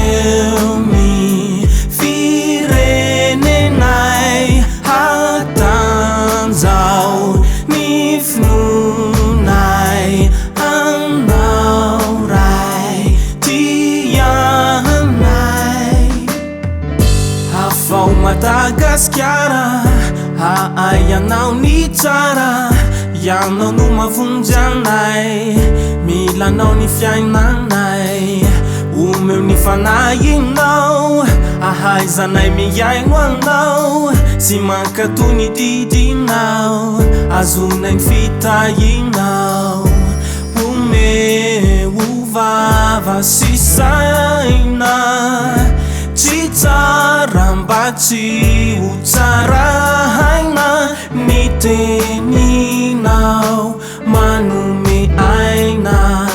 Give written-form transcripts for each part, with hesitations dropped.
Vonjeo ny firenenay, Atanjaho ny finoanay, Anao Ray tianay. Afaho Madagasikara, Hahaizanay ny tsara, Ianao no mahavonjy anay, Mila Anao ny fiainanay, Omeo ny fanahinao, Hahaizanay mihaino anao, sy mankato ny didinao, Hahazoanay ny fitahianao. Omeo vava sy saina, tsy tsara mba tsy ho tsarahaina, ny teninao manome aina,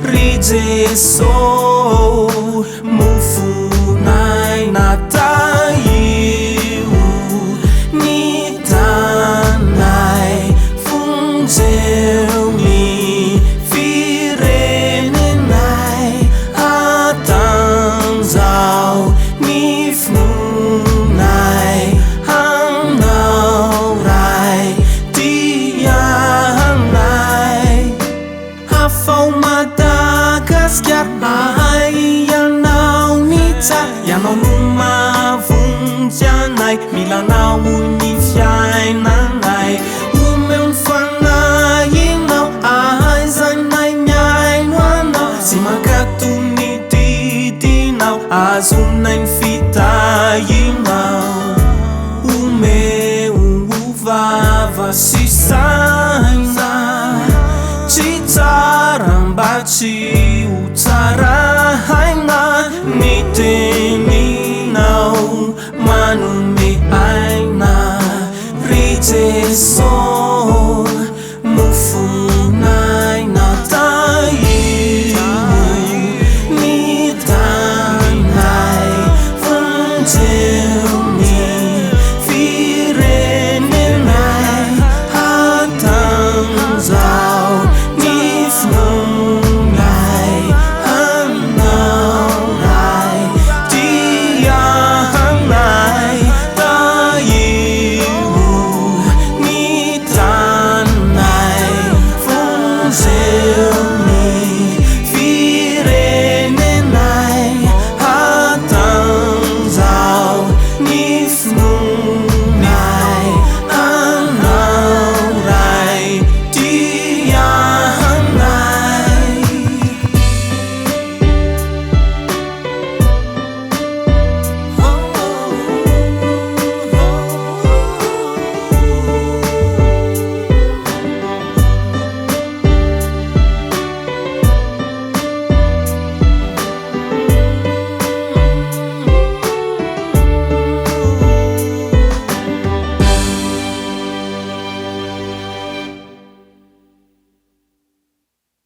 ry Jeso Mofon'aina, Tahio ny taninay, Vonjeo ny firenenay, Atanjaho ny finoanay, Anao Ray tianay. Afaho Madagasikara, Hahaizanay ny tsara, Ianao no mahavonjy anay, Mila Anao ny fiainanay, Omeo ny fanahinao, Hahaizanay mihaino anao, sy mankato ny didinao, Hahazoanay ny fitahianao. Omeo vava sy saina, tsy tsara mba tsy